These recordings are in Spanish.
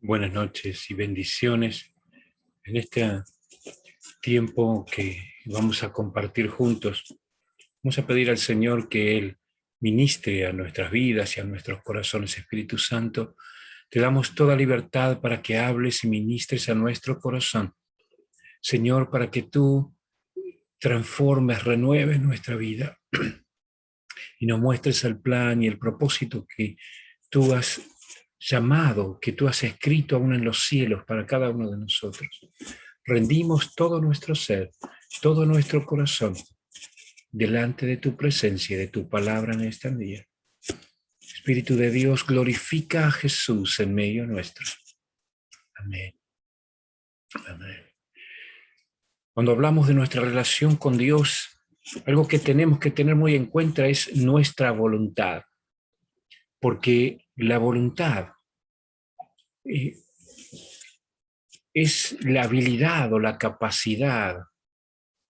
Buenas noches y bendiciones en este tiempo que vamos a compartir juntos. Vamos a pedir al Señor que Él ministre a nuestras vidas y a nuestros corazones. Espíritu Santo, te damos toda libertad para que hables y ministres a nuestro corazón. Señor, para que tú transformes, renueves nuestra vida y nos muestres el plan y el propósito que tú has llamado, que tú has escrito aún en los cielos para cada uno de nosotros. Rendimos todo nuestro ser, todo nuestro corazón delante de tu presencia y de tu palabra en este día. Espíritu de Dios, glorifica a Jesús en medio nuestro. Amén. Amén. Cuando hablamos de nuestra relación con Dios, algo que tenemos que tener muy en cuenta es nuestra voluntad, porque la voluntad es la habilidad o la capacidad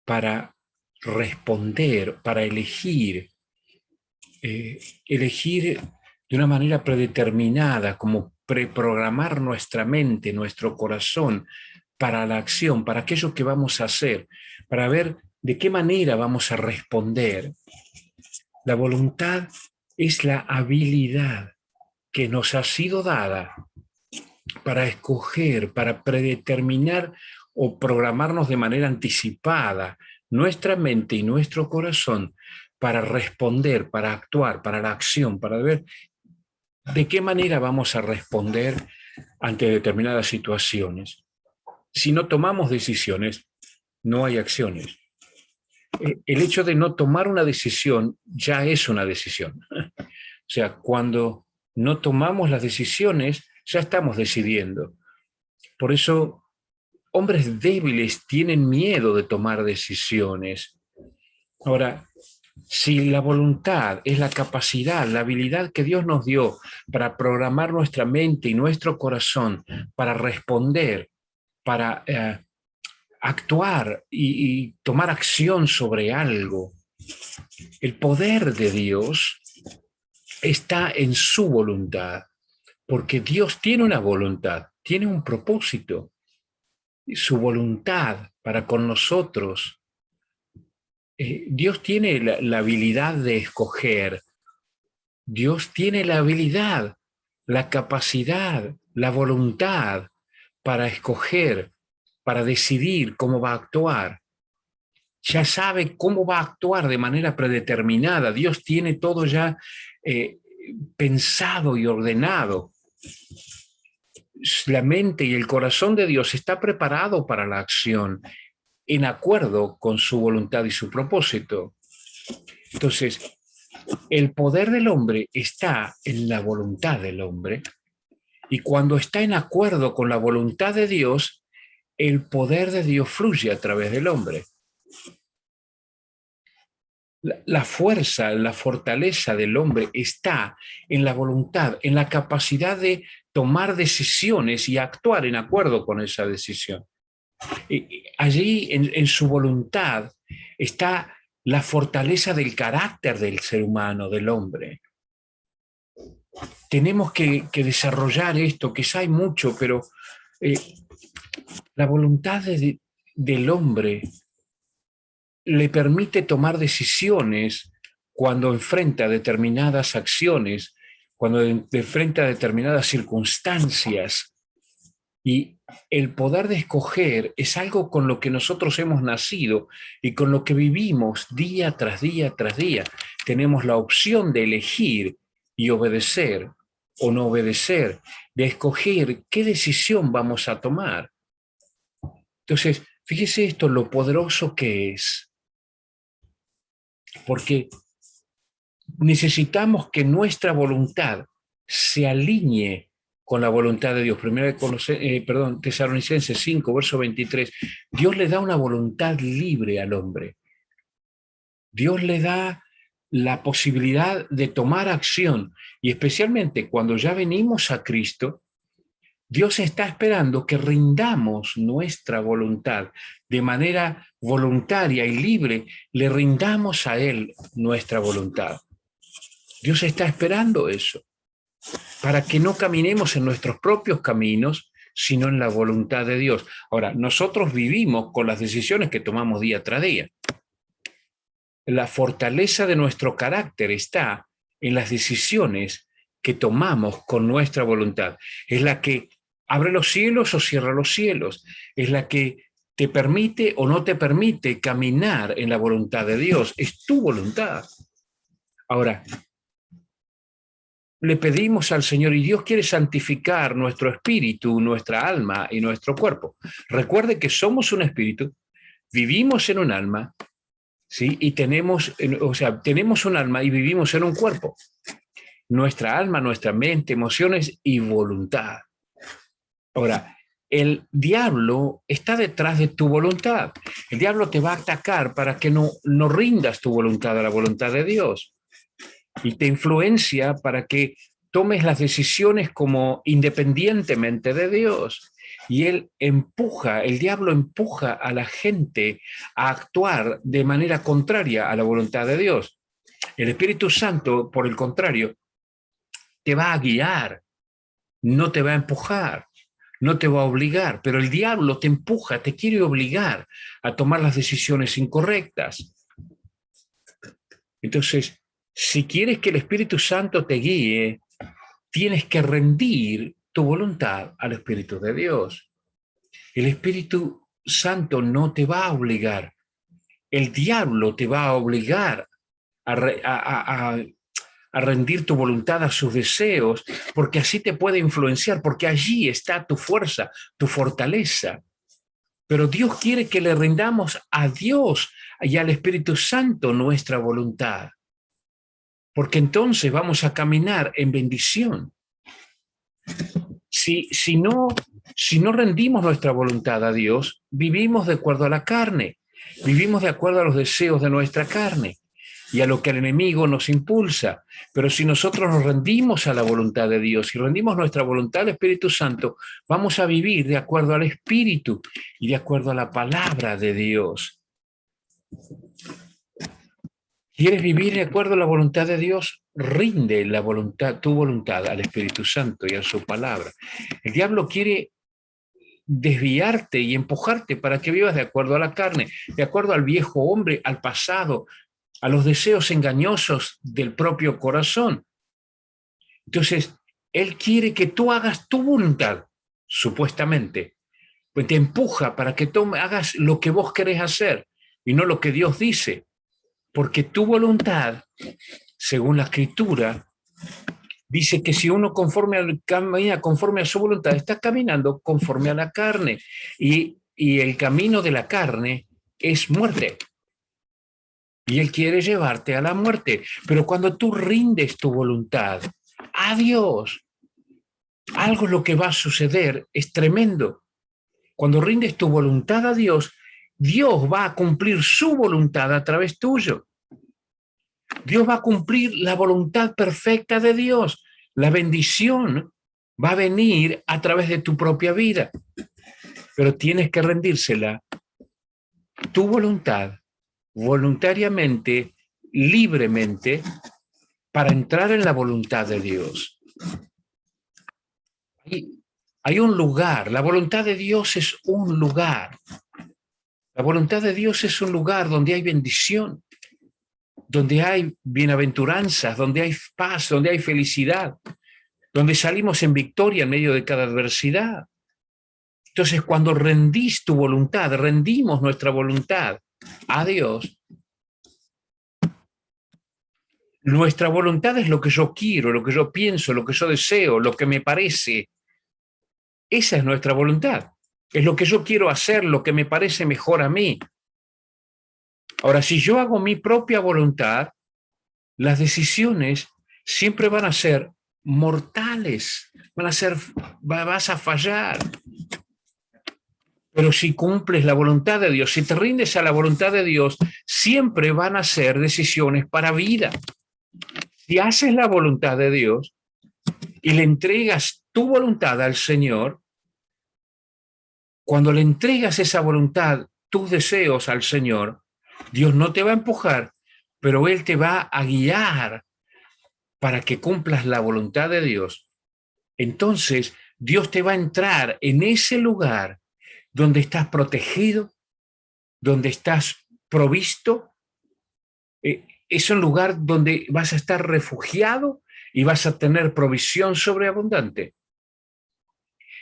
para responder, para elegir de una manera predeterminada, como preprogramar nuestra mente, nuestro corazón para la acción, para aquello que vamos a hacer, para ver de qué manera vamos a responder. La voluntad es la habilidad que nos ha sido dada para escoger, para predeterminar o programarnos de manera anticipada nuestra mente y nuestro corazón para responder, para actuar, para la acción, para ver de qué manera vamos a responder ante determinadas situaciones. Si no tomamos decisiones, no hay acciones. El hecho de no tomar una decisión ya es una decisión. O sea, cuando no tomamos las decisiones, ya estamos decidiendo. Por eso, hombres débiles tienen miedo de tomar decisiones. Ahora, si la voluntad es la capacidad, la habilidad que Dios nos dio para programar nuestra mente y nuestro corazón, para responder, para actuar y tomar acción sobre algo, el poder de Dios está en su voluntad, porque Dios tiene una voluntad, tiene un propósito. Su voluntad para con nosotros. Dios tiene la habilidad de escoger. Dios tiene la habilidad, la capacidad, la voluntad para escoger, para decidir cómo va a actuar. Ya sabe cómo va a actuar de manera predeterminada. Dios tiene todo ya pensado y ordenado. La mente y el corazón de Dios está preparado para la acción en acuerdo con su voluntad y su propósito. Entonces, el poder del hombre está en la voluntad del hombre, y cuando está en acuerdo con la voluntad de Dios, el poder de Dios fluye a través del hombre. La fuerza, la fortaleza del hombre está en la voluntad, en la capacidad de tomar decisiones y actuar en acuerdo con esa decisión. Allí, en su voluntad, está la fortaleza del carácter del ser humano, del hombre. Tenemos que desarrollar esto, quizá hay mucho, pero la voluntad del hombre le permite tomar decisiones cuando enfrenta determinadas acciones, cuando enfrenta determinadas circunstancias. Y el poder de escoger es algo con lo que nosotros hemos nacido y con lo que vivimos día tras día tras día. Tenemos la opción de elegir y obedecer o no obedecer, de escoger qué decisión vamos a tomar. Entonces, fíjese esto, lo poderoso que es. Porque necesitamos que nuestra voluntad se alinee con la voluntad de Dios. Tesalonicenses 5, verso 23. Dios le da una voluntad libre al hombre. Dios le da la posibilidad de tomar acción, y especialmente cuando ya venimos a Cristo, Dios está esperando que rindamos nuestra voluntad de manera voluntaria y libre, le rindamos a Él nuestra voluntad. Dios está esperando eso. para que no caminemos en nuestros propios caminos, sino en la voluntad de Dios. Ahora, nosotros vivimos con las decisiones que tomamos día tras día. La fortaleza de nuestro carácter está en las decisiones que tomamos con nuestra voluntad. Es la que abre los cielos o cierra los cielos. Es la que te permite o no te permite caminar en la voluntad de Dios. Es tu voluntad. Ahora, le pedimos al Señor y Dios quiere santificar nuestro espíritu, nuestra alma y nuestro cuerpo. Recuerde que somos un espíritu, vivimos en un alma, ¿sí? Y tenemos un alma y vivimos en un cuerpo. Nuestra alma, nuestra mente, emociones y voluntad. Ahora, el diablo está detrás de tu voluntad. El diablo te va a atacar para que no rindas tu voluntad a la voluntad de Dios. Y te influencia para que tomes las decisiones como independientemente de Dios. Y el diablo empuja a la gente a actuar de manera contraria a la voluntad de Dios. El Espíritu Santo, por el contrario, te va a guiar, no te va a empujar, no te va a obligar, pero el diablo te empuja, te quiere obligar a tomar las decisiones incorrectas. Entonces, si quieres que el Espíritu Santo te guíe, tienes que rendir tu voluntad al Espíritu de Dios. El Espíritu Santo no te va a obligar. El diablo te va a obligar a rendir tu voluntad a sus deseos, porque así te puede influenciar, porque allí está tu fuerza, tu fortaleza. Pero Dios quiere que le rindamos a Dios y al Espíritu Santo nuestra voluntad, porque entonces vamos a caminar en bendición. Si no rendimos nuestra voluntad a Dios, vivimos de acuerdo a la carne, vivimos de acuerdo a los deseos de nuestra carne y a lo que el enemigo nos impulsa. Pero si nosotros nos rendimos a la voluntad de Dios y rendimos nuestra voluntad al Espíritu Santo, vamos a vivir de acuerdo al Espíritu y de acuerdo a la palabra de Dios. ¿Quieres vivir de acuerdo a la voluntad de Dios? Rinde tu voluntad al Espíritu Santo y a su palabra. El diablo quiere desviarte y empujarte para que vivas de acuerdo a la carne, de acuerdo al viejo hombre, al pasado, a los deseos engañosos del propio corazón. Entonces, él quiere que tú hagas tu voluntad, supuestamente. Pues te empuja para que hagas lo que vos querés hacer y no lo que Dios dice. Porque tu voluntad, según la Escritura, dice que si uno camina conforme a su voluntad, está caminando conforme a la carne. Y el camino de la carne es muerte. Y Él quiere llevarte a la muerte. Pero cuando tú rindes tu voluntad a Dios, algo lo que va a suceder es tremendo. Cuando rindes tu voluntad a Dios, Dios va a cumplir su voluntad a través tuyo. Dios va a cumplir la voluntad perfecta de Dios. La bendición va a venir a través de tu propia vida. Pero tienes que rendírsela, tu voluntad, voluntariamente, libremente, para entrar en la voluntad de Dios. Hay un lugar, la voluntad de Dios es un lugar. La voluntad de Dios es un lugar donde hay bendición, donde hay bienaventuranzas, donde hay paz, donde hay felicidad, donde salimos en victoria en medio de cada adversidad. Entonces, cuando rendís tu voluntad, rendimos nuestra voluntad a Dios, nuestra voluntad es lo que yo quiero, lo que yo pienso, lo que yo deseo, lo que me parece. Esa es nuestra voluntad. Es lo que yo quiero hacer, lo que me parece mejor a mí. Ahora, si yo hago mi propia voluntad, las decisiones siempre van a ser mortales, vas a fallar. Pero si cumples la voluntad de Dios, si te rindes a la voluntad de Dios, siempre van a ser decisiones para vida. Si haces la voluntad de Dios y le entregas tu voluntad al Señor, cuando le entregas esa voluntad, tus deseos al Señor, Dios no te va a empujar, pero Él te va a guiar para que cumplas la voluntad de Dios, entonces Dios te va a entrar en ese lugar donde estás protegido, donde estás provisto. Es un lugar donde vas a estar refugiado y vas a tener provisión sobreabundante.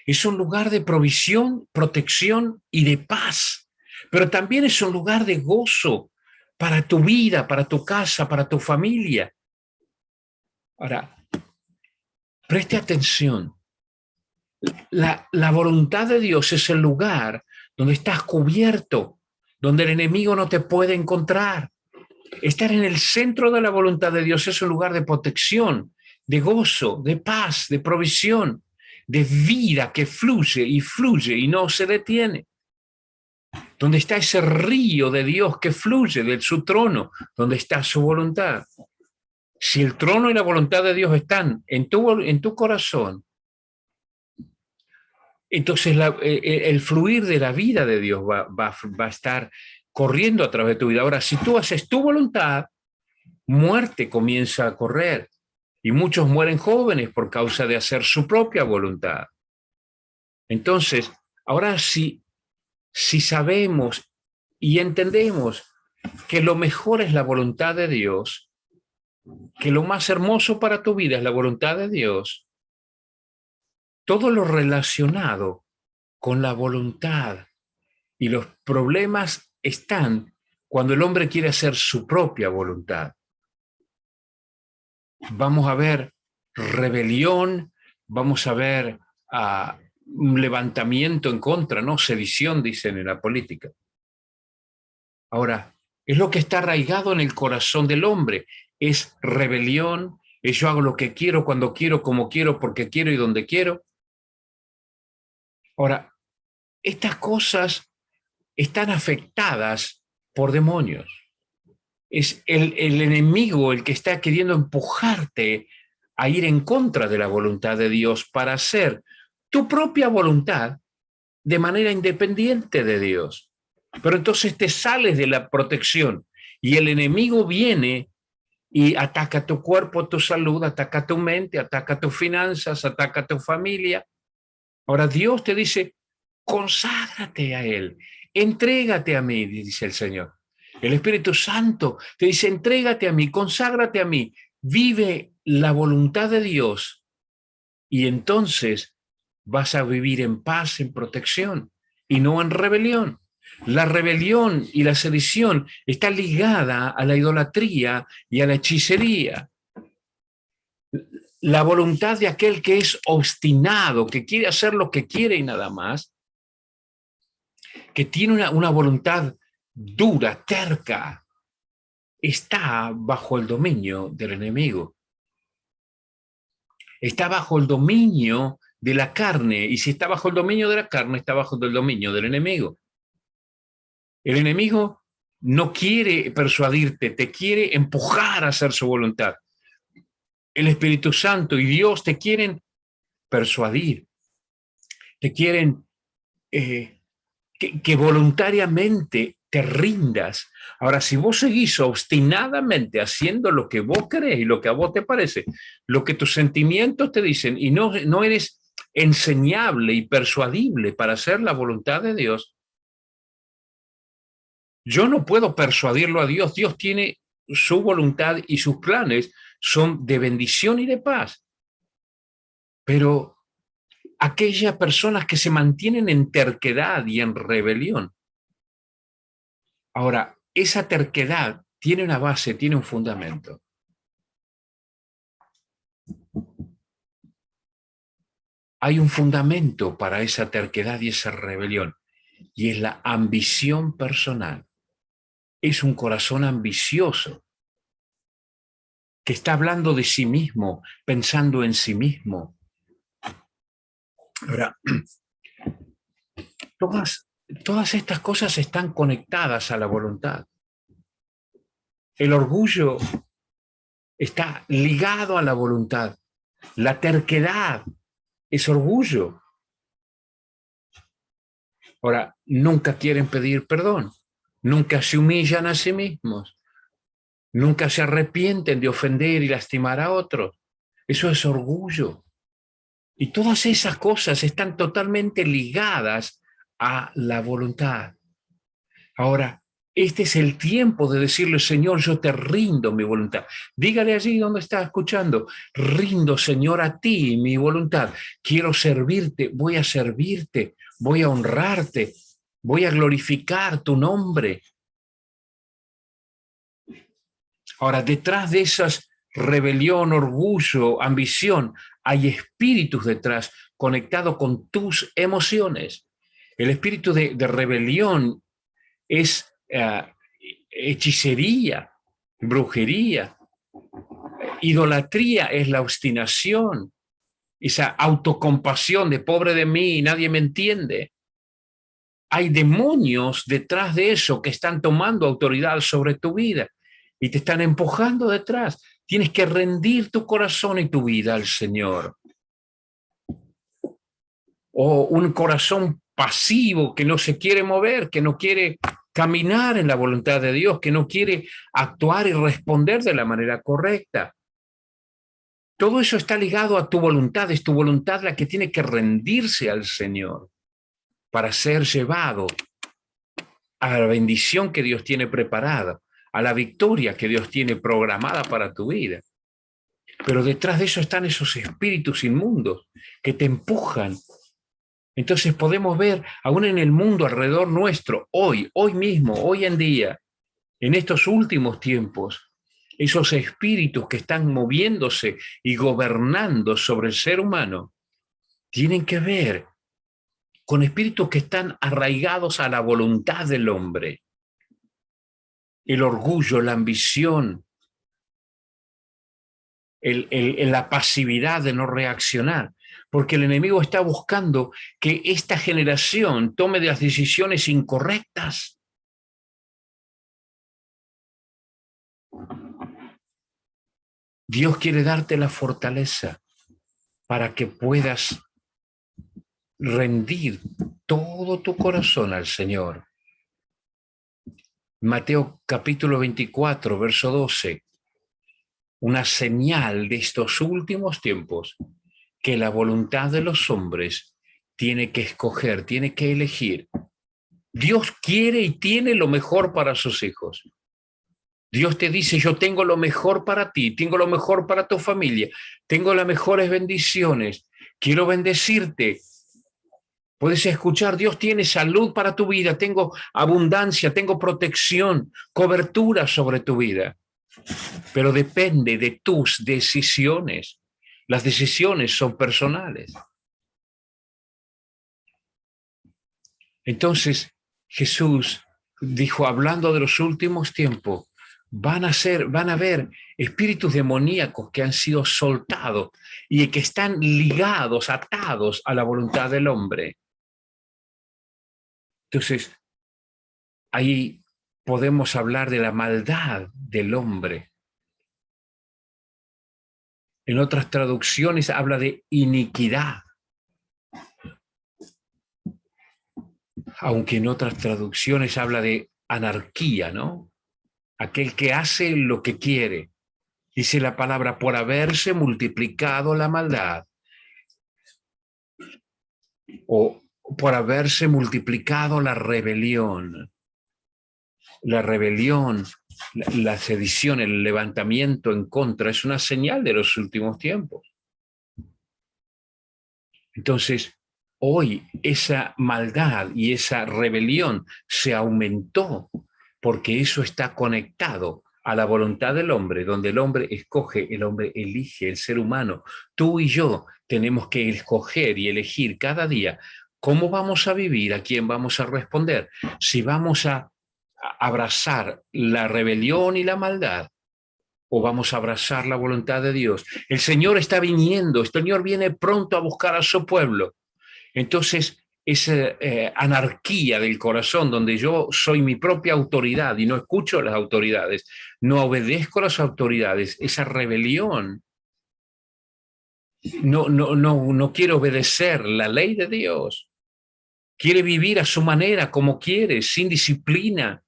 Es un lugar de provisión, protección y de paz, pero también es un lugar de gozo para tu vida, para tu casa, para tu familia. Ahora, preste atención. La voluntad de Dios es el lugar donde estás cubierto, donde el enemigo no te puede encontrar. Estar en el centro de la voluntad de Dios es un lugar de protección, de gozo, de paz, de provisión, de vida que fluye y no se detiene. Donde está ese río de Dios que fluye de su trono, donde está su voluntad. Si el trono y la voluntad de Dios están en tu corazón, entonces el fluir de la vida de Dios va a estar corriendo a través de tu vida. Ahora, si tú haces tu voluntad, muerte comienza a correr. Y muchos mueren jóvenes por causa de hacer su propia voluntad. Entonces, ahora si sabemos y entendemos que lo mejor es la voluntad de Dios, que lo más hermoso para tu vida es la voluntad de Dios, todo lo relacionado con la voluntad y los problemas están cuando el hombre quiere hacer su propia voluntad. Vamos a ver rebelión, vamos a ver un levantamiento en contra, ¿no? Sedición, dicen en la política. Ahora, es lo que está arraigado en el corazón del hombre, es rebelión, es yo hago lo que quiero, cuando quiero, como quiero, porque quiero y donde quiero. Ahora, estas cosas están afectadas por demonios. Es el enemigo el que está queriendo empujarte a ir en contra de la voluntad de Dios para hacer tu propia voluntad de manera independiente de Dios. Pero entonces te sales de la protección y el enemigo viene y ataca tu cuerpo, tu salud, ataca tu mente, ataca tus finanzas, ataca tu familia. Ahora Dios te dice, conságrate a Él, entrégate a mí, dice el Señor. El Espíritu Santo te dice, entrégate a mí, conságrate a mí, vive la voluntad de Dios y entonces vas a vivir en paz, en protección y no en rebelión. La rebelión y la sedición está ligada a la idolatría y a la hechicería. La voluntad de aquel que es obstinado, que quiere hacer lo que quiere y nada más, que tiene una voluntad dura, terca, está bajo el dominio del enemigo. Está bajo el dominio de la carne, y si está bajo el dominio de la carne, está bajo el dominio del enemigo. El enemigo no quiere persuadirte, te quiere empujar a hacer su voluntad. El Espíritu Santo y Dios te quieren persuadir, te quieren que voluntariamente te rindas. Ahora, si vos seguís obstinadamente haciendo lo que vos crees y lo que a vos te parece, lo que tus sentimientos te dicen y no eres enseñable y persuadible para hacer la voluntad de Dios, yo no puedo persuadirlo a Dios. Dios tiene su voluntad y sus planes son de bendición y de paz. Pero aquellas personas que se mantienen en terquedad y en rebelión, ahora, esa terquedad tiene una base, tiene un fundamento. Hay un fundamento para esa terquedad y esa rebelión, y es la ambición personal. Es un corazón ambicioso que está hablando de sí mismo, pensando en sí mismo. Ahora, todas estas cosas están conectadas a la voluntad. El orgullo está ligado a la voluntad. La terquedad es orgullo. Ahora, nunca quieren pedir perdón, nunca se humillan a sí mismos, Nunca se arrepienten de ofender y lastimar a otros. Eso es orgullo. Y todas esas cosas están totalmente ligadas a la voluntad. Ahora, este es el tiempo de decirle, Señor, yo te rindo mi voluntad. Dígale allí donde está escuchando, rindo, Señor, a ti mi voluntad. Quiero servirte, voy a honrarte, voy a glorificar tu nombre. Ahora, detrás de esas rebelión, orgullo, ambición, hay espíritus detrás conectados con tus emociones. El espíritu de rebelión es hechicería, brujería. Idolatría es la obstinación, esa autocompasión de pobre de mí, nadie me entiende. Hay demonios detrás de eso que están tomando autoridad sobre tu vida y te están empujando detrás. Tienes que rendir tu corazón y tu vida al Señor. O un corazón pasivo que no se quiere mover, que no quiere caminar en la voluntad de Dios, que no quiere actuar y responder de la manera correcta. Todo eso está ligado a tu voluntad, es tu voluntad la que tiene que rendirse al Señor para ser llevado a la bendición que Dios tiene preparada, a la victoria que Dios tiene programada para tu vida. Pero detrás de eso están esos espíritus inmundos que te empujan. Entonces podemos ver, aún en el mundo alrededor nuestro, hoy mismo, hoy en día, en estos últimos tiempos, esos espíritus que están moviéndose y gobernando sobre el ser humano, tienen que ver con espíritus que están arraigados a la voluntad del hombre. El orgullo, la ambición, la pasividad de no reaccionar, porque el enemigo está buscando que esta generación tome las decisiones incorrectas. Dios quiere darte la fortaleza para que puedas rendir todo tu corazón al Señor. Mateo capítulo 24, verso 12. Una señal de estos últimos tiempos, que la voluntad de los hombres tiene que escoger, tiene que elegir. Dios quiere y tiene lo mejor para sus hijos. Dios te dice, yo tengo lo mejor para ti, tengo lo mejor para tu familia, tengo las mejores bendiciones, quiero bendecirte. Puedes escuchar, Dios tiene salud para tu vida, tengo abundancia, tengo protección, cobertura sobre tu vida. Pero depende de tus decisiones. Las decisiones son personales. Entonces, Jesús dijo, hablando de los últimos tiempos, van a haber espíritus demoníacos que han sido soltados y que están ligados, atados a la voluntad del hombre. Entonces, ahí podemos hablar de la maldad del hombre. En otras traducciones habla de iniquidad, aunque en otras traducciones habla de anarquía, ¿no? Aquel que hace lo que quiere. Dice la palabra, por haberse multiplicado la maldad, o por haberse multiplicado la rebelión. La rebelión, la sedición, el levantamiento en contra, es una señal de los últimos tiempos. Entonces, hoy esa maldad y esa rebelión se aumentó porque eso está conectado a la voluntad del hombre, donde el hombre escoge, el hombre elige, el ser humano. Tú y yo tenemos que escoger y elegir cada día cómo vamos a vivir, a quién vamos a responder, si vamos a abrazar la rebelión y la maldad o vamos a abrazar la voluntad de Dios. El Señor está viniendo, el Señor viene pronto a buscar a su pueblo. Entonces, esa anarquía del corazón, donde yo soy mi propia autoridad y no escucho a las autoridades, no obedezco a las autoridades, esa rebelión, no quiere obedecer la ley de Dios, quiere vivir a su manera, como quiere, sin disciplina,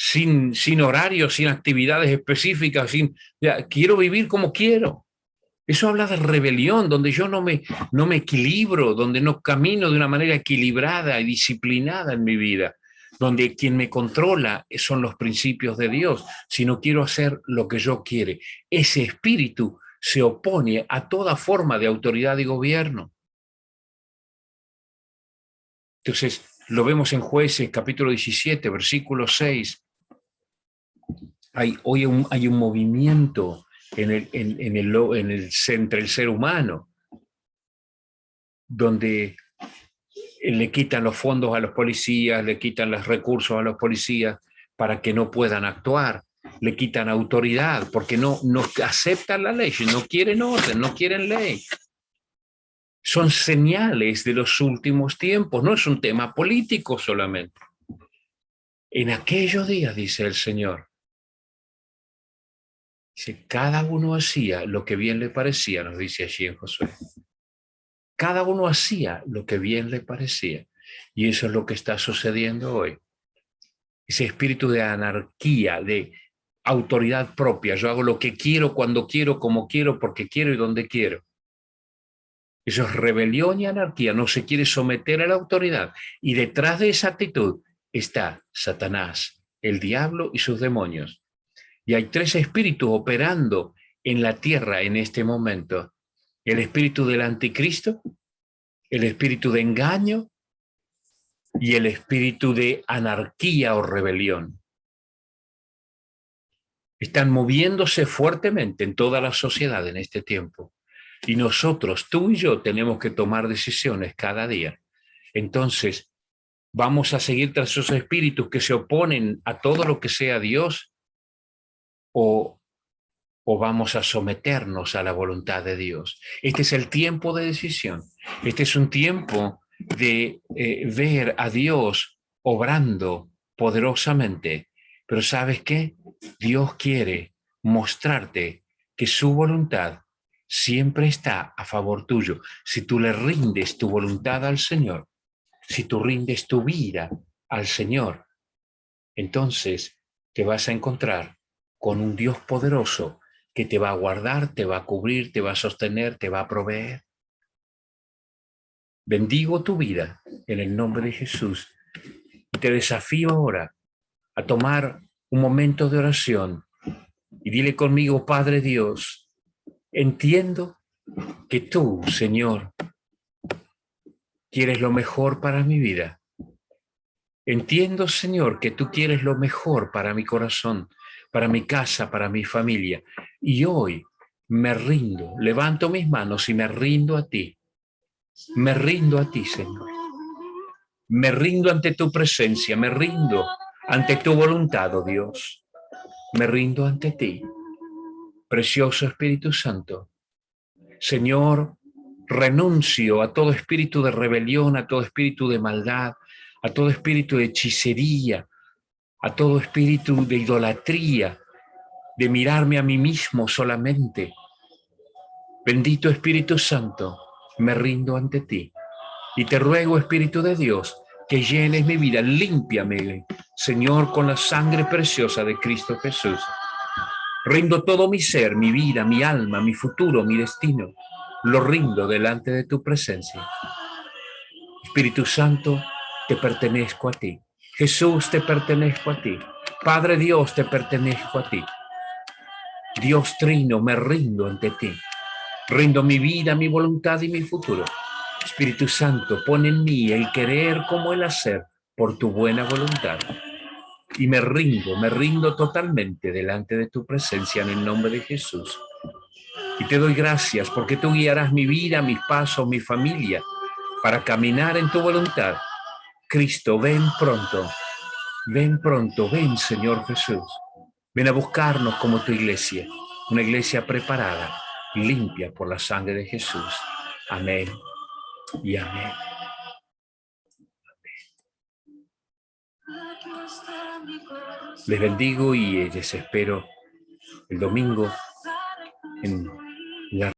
sin horarios, sin actividades específicas, quiero vivir como quiero. Eso habla de rebelión, donde yo no me equilibro, donde no camino de una manera equilibrada y disciplinada en mi vida, donde quien me controla son los principios de Dios, si no quiero hacer lo que yo quiere. Ese espíritu se opone a toda forma de autoridad y gobierno. Entonces, lo vemos en Jueces, capítulo 17, versículo 6. Hay un movimiento entre el ser humano, donde le quitan los fondos a los policías, le quitan los recursos a los policías para que no puedan actuar, le quitan autoridad porque no aceptan la ley, no quieren orden, no quieren ley. Son señales de los últimos tiempos, no es un tema político solamente. En aquellos días, dice el Señor, dice, cada uno hacía lo que bien le parecía, nos dice allí en Josué. Cada uno hacía lo que bien le parecía. Y eso es lo que está sucediendo hoy. Ese espíritu de anarquía, de autoridad propia. Yo hago lo que quiero, cuando quiero, como quiero, porque quiero y donde quiero. Eso es rebelión y anarquía. No se quiere someter a la autoridad. Y detrás de esa actitud está Satanás, el diablo y sus demonios. Y hay tres espíritus operando en la tierra en este momento. El espíritu del anticristo, el espíritu de engaño y el espíritu de anarquía o rebelión. Están moviéndose fuertemente en toda la sociedad en este tiempo. Y nosotros, tú y yo, tenemos que tomar decisiones cada día. Entonces, ¿vamos a seguir tras esos espíritus que se oponen a todo lo que sea Dios? ¿O vamos a someternos a la voluntad de Dios? Este es el tiempo de decisión. Este es un tiempo de ver a Dios obrando poderosamente. Pero ¿sabes qué? Dios quiere mostrarte que su voluntad siempre está a favor tuyo. Si tú le rindes tu voluntad al Señor, si tú rindes tu vida al Señor, entonces te vas a encontrar con un Dios poderoso que te va a guardar, te va a cubrir, te va a sostener, te va a proveer. Bendigo tu vida en el nombre de Jesús y te desafío ahora a tomar un momento de oración y dile conmigo, Padre Dios, entiendo que tú, Señor, quieres lo mejor para mi vida. Entiendo, Señor, que tú quieres lo mejor para mi corazón, para mi casa, para mi familia. Y hoy me rindo, levanto mis manos y me rindo a ti. Me rindo a ti, Señor. Me rindo ante tu presencia, me rindo ante tu voluntad, oh Dios. Me rindo ante ti, precioso Espíritu Santo. Señor, renuncio a todo espíritu de rebelión, a todo espíritu de maldad, a todo espíritu de hechicería, a todo espíritu de idolatría, de mirarme a mí mismo solamente. Bendito Espíritu Santo, me rindo ante ti. Y te ruego, Espíritu de Dios, que llenes mi vida, límpiame, Señor, con la sangre preciosa de Cristo Jesús. Rindo todo mi ser, mi vida, mi alma, mi futuro, mi destino. Lo rindo delante de tu presencia. Espíritu Santo, te pertenezco a ti. Jesús, te pertenezco a ti. Padre Dios, te pertenezco a ti. Dios Trino, me rindo ante ti. Rindo mi vida, mi voluntad y mi futuro. Espíritu Santo, pon en mí el querer como el hacer por tu buena voluntad. Y me rindo totalmente delante de tu presencia en el nombre de Jesús. Y te doy gracias porque tú guiarás mi vida, mis pasos, mi familia, para caminar en tu voluntad. Cristo, ven pronto, ven Señor Jesús. Ven a buscarnos como tu iglesia, una iglesia preparada, limpia por la sangre de Jesús. Amén y amén. Les bendigo y les espero el domingo en la